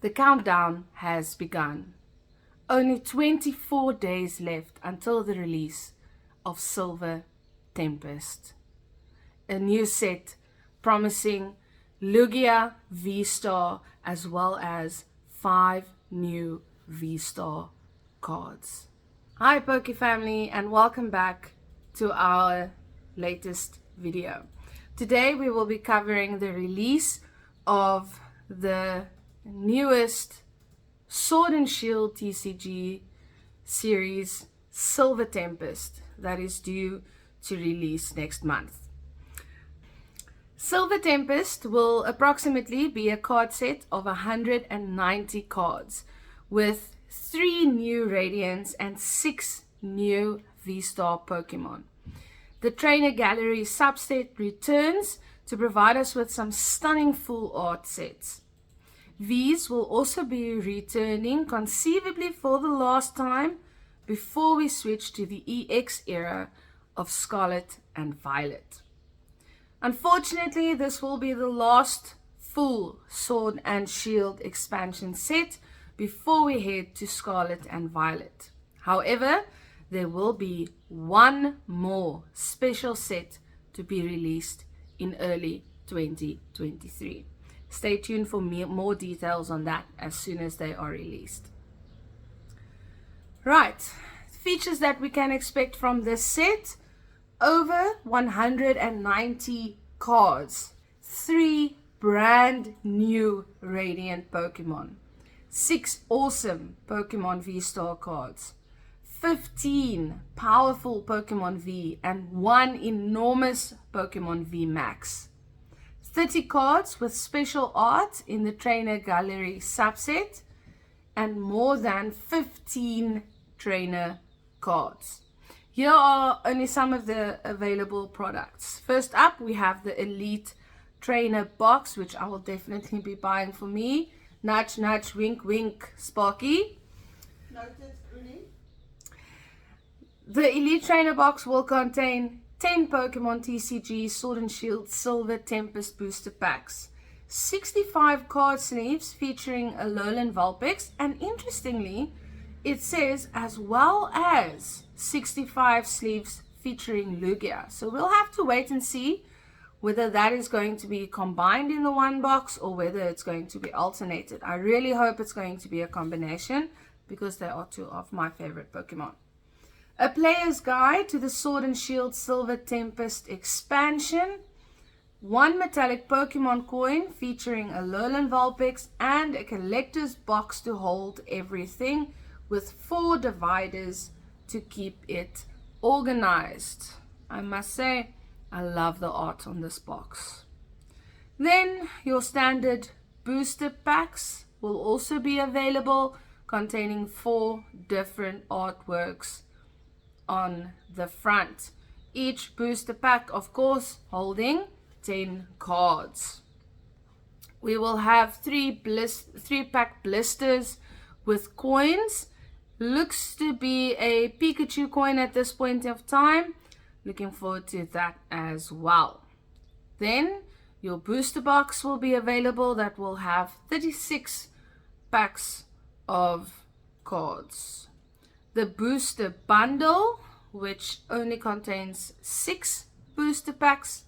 The countdown has begun. Only 24 days left until the release of Silver Tempest. A new set promising Lugia V-Star as well as 5 new V-Star cards. Hi Poke family, and welcome back to our latest video. Today we will be covering the release of the newest Sword and Shield TCG series, Silver Tempest, that is due to release next month. Silver Tempest will approximately be a card set of 190 cards with 3 new Radiants and 6 new V-Star Pokemon. The Trainer Gallery subset returns to provide us with some stunning full art sets. These will also be returning conceivably for the last time before we switch to the EX era of Scarlet and Violet. Unfortunately, this will be the last full Sword and Shield expansion set before we head to Scarlet and Violet. However, there will be one more special set to be released in early 2023. Stay tuned for more details on that as soon as they are released. Right, features that we can expect from this set: over 190 cards, 3 brand new Radiant Pokemon, 6 awesome Pokemon V-Star cards, 15 powerful Pokemon V, and 1 enormous Pokemon V Max, 30 cards with special art in the Trainer Gallery subset, and more than 15 trainer cards. Here are only some of the available products. First up, we have the Elite Trainer Box, which I will definitely be buying for me. Nudge, nudge, wink, wink, Sparky. Noted, Rudy. The Elite Trainer Box will contain 10 Pokemon TCG Sword and Shield Silver Tempest booster packs, 65 card sleeves featuring a Alolan Vulpix, and interestingly, it says as well as 65 sleeves featuring Lugia. So we'll have to wait and see whether that is going to be combined in the one box or whether it's going to be alternated. I really hope it's going to be a combination because they are 2 of my favorite Pokemon. A player's guide to the Sword and Shield Silver Tempest expansion, 1 metallic Pokemon coin featuring a Alolan Vulpix, and a collector's box to hold everything with 4 dividers to keep it organized. I must say, I love the art on this box. Then your standard booster packs will also be available, containing 4 different artworks on the front. Each booster pack, of course, holding 10 cards. We will have 3 pack blisters with coins. Looks to be a Pikachu coin at this point of time. Looking forward to that as well. Then your booster box will be available that will have 36 packs of cards. The booster bundle, which only contains 6 booster packs,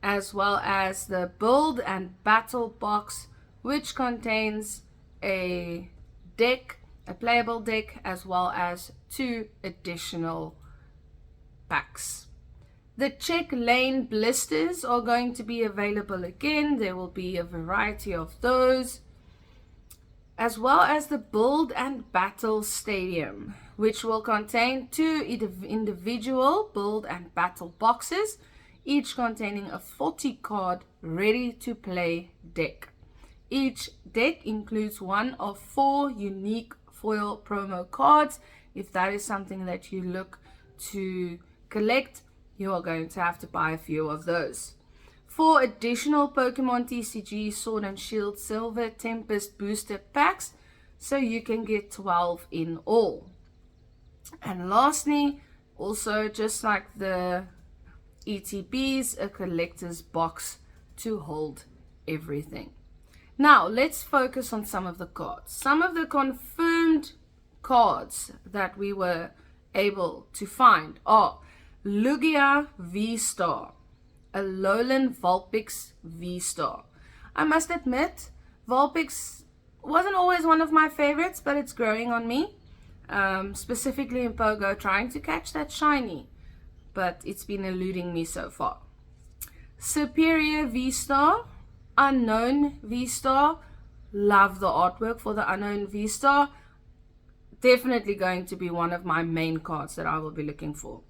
as well as the build and battle box, which contains a deck, a playable deck, as well as 2 additional packs. The check lane blisters are going to be available again. There will be a variety of those, as well as the build and battle stadium, which will contain 2 individual build and battle boxes, each containing a 40 card ready to play deck. Each deck includes 1 of 4 unique foil promo cards. If that is something that you look to collect, you are going to have to buy a few of those. 4 additional Pokemon TCG Sword and Shield Silver Tempest booster packs, so you can get 12 in all. And lastly, also just like the ETBs, a collector's box to hold everything. Now, let's focus on some of the cards. Some of the confirmed cards that we were able to find are Lugia V-Star, Alolan Vulpix V-Star. I must admit, Vulpix wasn't always one of my favorites, but it's growing on me, specifically in Pogo, trying to catch that shiny, but it's been eluding me so far. Superior V-Star, Unknown V-Star, love the artwork for the Unknown V-Star, definitely going to be one of my main cards that I will be looking for.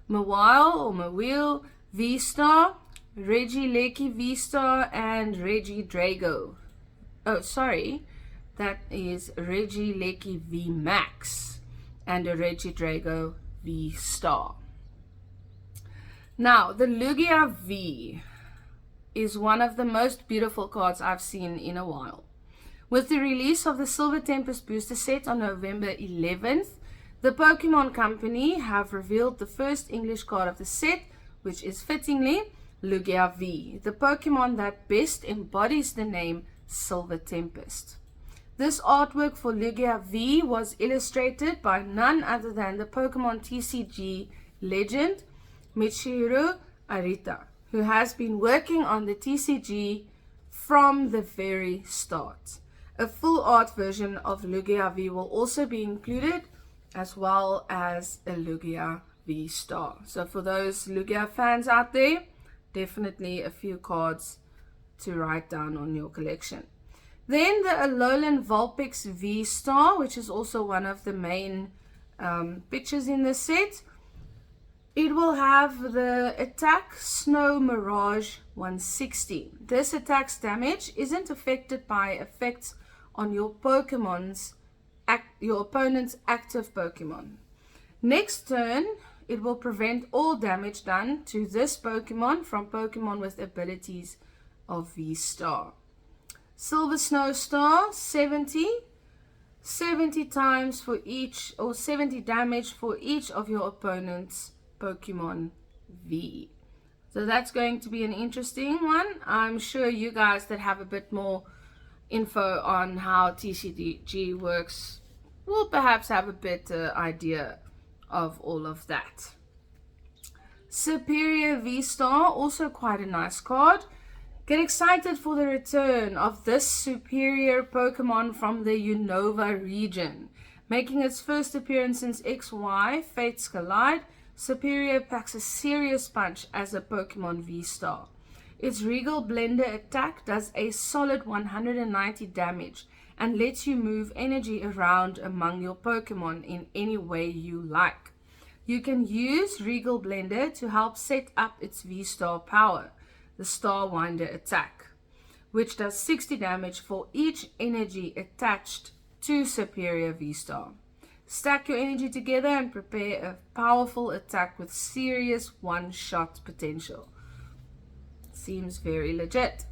Mawile V-Star, Regieleki V-Star, and Regidrago. Oh, sorry, that is Regieleki V-Max and a Regidrago V-Star. Now, the Lugia V is one of the most beautiful cards I've seen in a while. With the release of the Silver Tempest booster set on November 11th, the Pokemon Company have revealed the first English card of the set, which is fittingly Lugia V, the Pokemon that best embodies the name Silver Tempest. This artwork for Lugia V was illustrated by none other than the Pokemon TCG legend Michiru Arita, who has been working on the TCG from the very start. A full art version of Lugia V will also be included, as well as a Lugia V-Star. So for those Lugia fans out there, definitely a few cards to write down on your collection. Then the Alolan Vulpix V-Star, which is also one of the main pictures in the set. It will have the attack Snow Mirage 160. This attack's damage isn't affected by effects on your opponent's active Pokemon. Next turn, it will prevent all damage done to this Pokemon from Pokemon with abilities of V-Star. Silver Snow Star 70 times for each, or 70 damage for each of your opponent's Pokemon V. So that's going to be an interesting one. I'm sure you guys that have a bit more info on how TCG works will perhaps have a better idea of all of that. Superior V-Star, also quite a nice card. Get excited for the return of this superior Pokemon from the Unova region. Making its first appearance since XY Fates Collide, Superior packs a serious punch as a Pokemon V-Star. Its Regal Blender attack does a solid 190 damage and lets you move energy around among your Pokemon in any way you like. You can use Regal Blender to help set up its V-Star power, the Starwinder attack, which does 60 damage for each energy attached to Superior V-Star. Stack your energy together and prepare a powerful attack with serious one-shot potential. Seems very legit.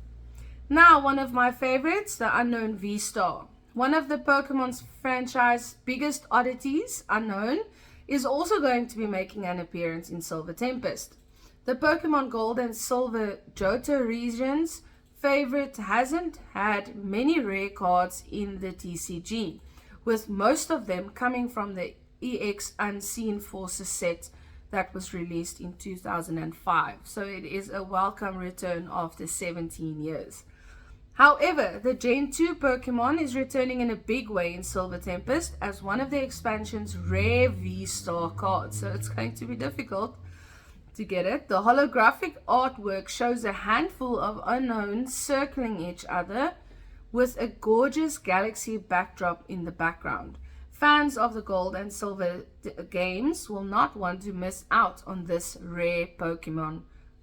Now, one of my favorites, the Unknown V-Star. One of the Pokemon's franchise biggest oddities, Unknown, is also going to be making an appearance in Silver Tempest. The Pokemon Gold and Silver Johto region's favorite hasn't had many rare cards in the TCG, with most of them coming from the EX Unseen Forces set that was released in 2005. So it is a welcome return after 17 years. However, the Gen 2 Pokemon is returning in a big way in Silver Tempest as one of the expansion's rare V-Star cards. So it's going to be difficult to get it. The holographic artwork shows a handful of unknowns circling each other with a gorgeous galaxy backdrop in the background. Fans of the Gold and Silver games will not want to miss out on this rare Pokemon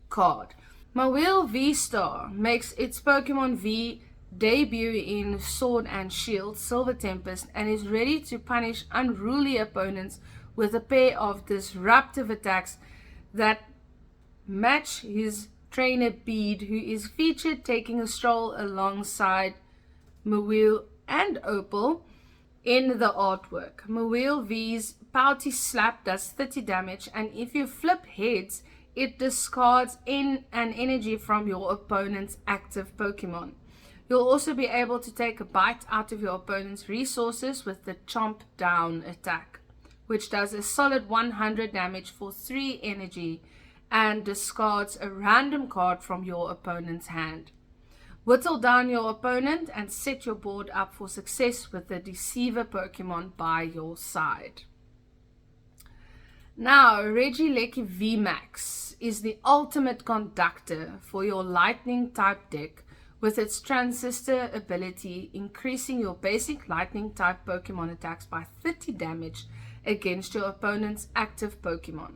card. Mawile V-Star makes its Pokemon V debut in Sword and Shield Silver Tempest and is ready to punish unruly opponents with a pair of disruptive attacks that match his trainer Bede, who is featured taking a stroll alongside Mawile and Opal in the artwork. Mawile V's Pouty Slap does 30 damage, and if you flip heads, it discards an energy from your opponent's active Pokemon. You'll also be able to take a bite out of your opponent's resources with the Chomp Down attack, which does a solid 100 damage for 3 energy and discards a random card from your opponent's hand. Whittle down your opponent and set your board up for success with the Deceiver Pokemon by your side. Now, Regieleki VMAX is the ultimate conductor for your Lightning type deck, with its Transistor ability increasing your basic Lightning type Pokemon attacks by 30 damage against your opponent's active Pokemon.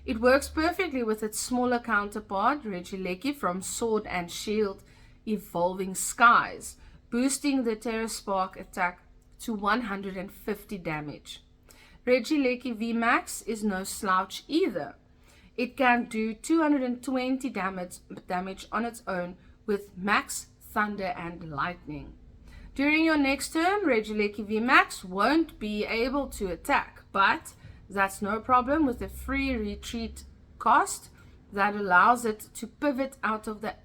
It works perfectly with its smaller counterpart, Regieleki from Sword and Shield Evolving Skies, boosting the Terraspark attack to 150 damage. Regieleki VMAX is no slouch either. It can do 220 damage on its own with Max, Thunder, and Lightning. During your next turn, Regieleki VMAX won't be able to attack, but that's no problem with a free retreat cost that allows it to pivot out of the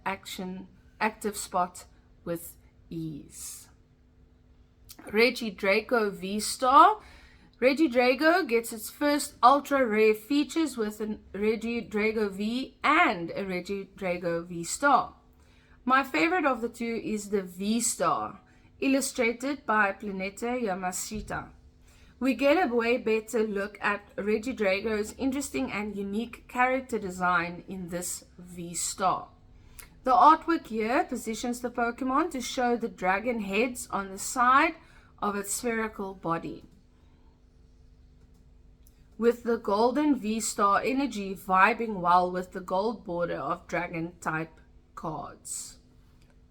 active spot with ease. Regidrago V-Star. Regidrago gets its first ultra rare features with a Regidrago V and a Regidrago V-Star. My favorite of the two is the V-Star, illustrated by Planeta Yamashita. We get a way better look at Regidrago's interesting and unique character design in this V-Star. The artwork here positions the Pokemon to show the dragon heads on the side of its spherical body, with the golden V-Star energy vibing well with the gold border of dragon type cards.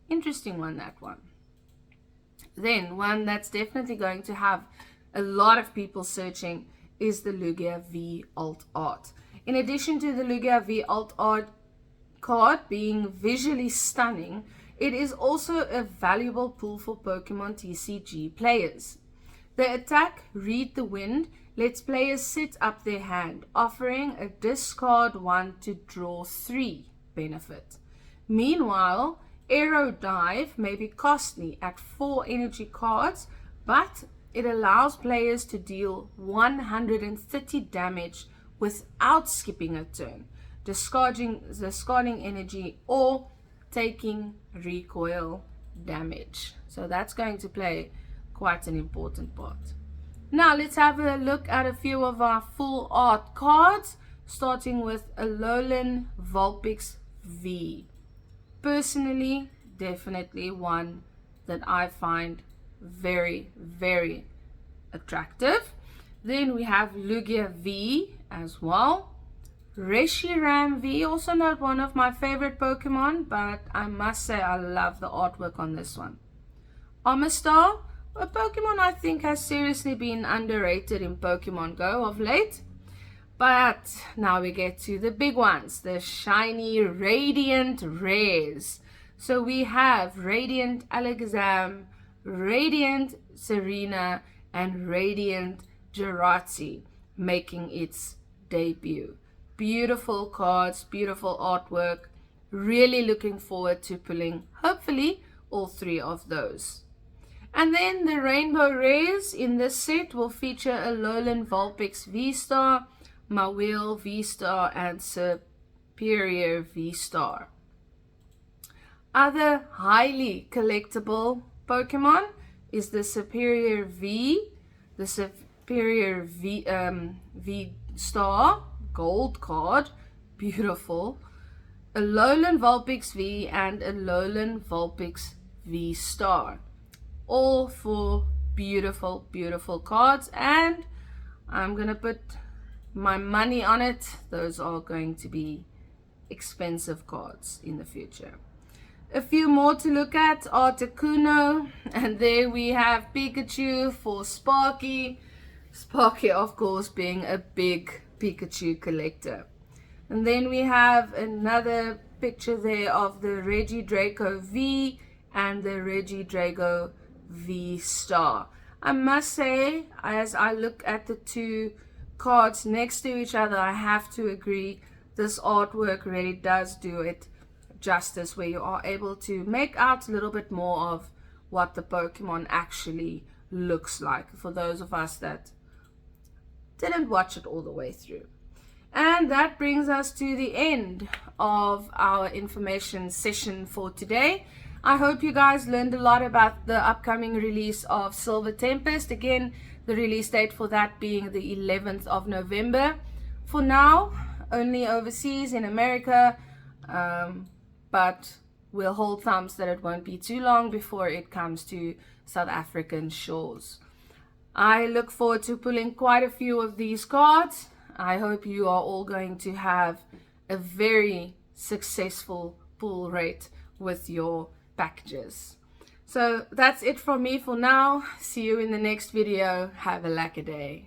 Interesting one, that one. Then one that's definitely going to have a lot of people searching is the Lugia V Alt Art. In addition to the Lugia V Alt Art card being visually stunning, it is also a valuable pool for Pokemon TCG players. The attack Read the Wind lets players set up their hand, offering a discard 1 to draw 3 benefit. Meanwhile, Aero Dive may be costly at 4 energy cards, but it allows players to deal 130 damage without skipping a turn, discarding energy or taking recoil damage. So that's going to play quite an important part. Now let's have a look at a few of our full art cards, starting with Alolan Vulpix V. Personally, definitely one that I find very, very attractive. Then we have Lugia V as well. Reshiram V, also not one of my favorite Pokemon, but I must say I love the artwork on this one. Amistar, a Pokemon I think has seriously been underrated in Pokemon Go of late. But now we get to the big ones, the shiny Radiant Rares. So we have Radiant Alakazam, Radiant Serena, and Radiant Jirachi making its debut. Beautiful cards, beautiful artwork. Really looking forward to pulling, hopefully, all 3 of those. And then the Rainbow Rares in this set will feature Alolan Vulpix V-Star, Mawile V-Star, and Superior V-Star. Other highly collectible Pokemon is the Superior V, the Superior V-Star Gold card, beautiful, Alolan Vulpix V, and Alolan Vulpix V-Star. All 4 beautiful, beautiful cards, and I'm going to put my money on it. Those are going to be expensive cards in the future. A few more to look at are Articuno, and there we have Pikachu for Sparky. Sparky, of course, being a big Pikachu collector. And then we have another picture there of the Regidrago V and the Regidrago V-Star. I must say, as I look at the 2 cards next to each other, I have to agree, this artwork really does do it justice, where you are able to make out a little bit more of what the Pokemon actually looks like for those of us that didn't watch it all the way through. And that brings us to the end of our information session for today. I hope you guys learned a lot about the upcoming release of Silver Tempest. Again, the release date for that being the 11th of November. For now, only overseas in America, but we'll hold thumbs that it won't be too long before it comes to South African shores. I look forward to pulling quite a few of these cards. I hope you are all going to have a very successful pull rate with your packages. So that's it from me for now. See you in the next video. Have a lacquer day.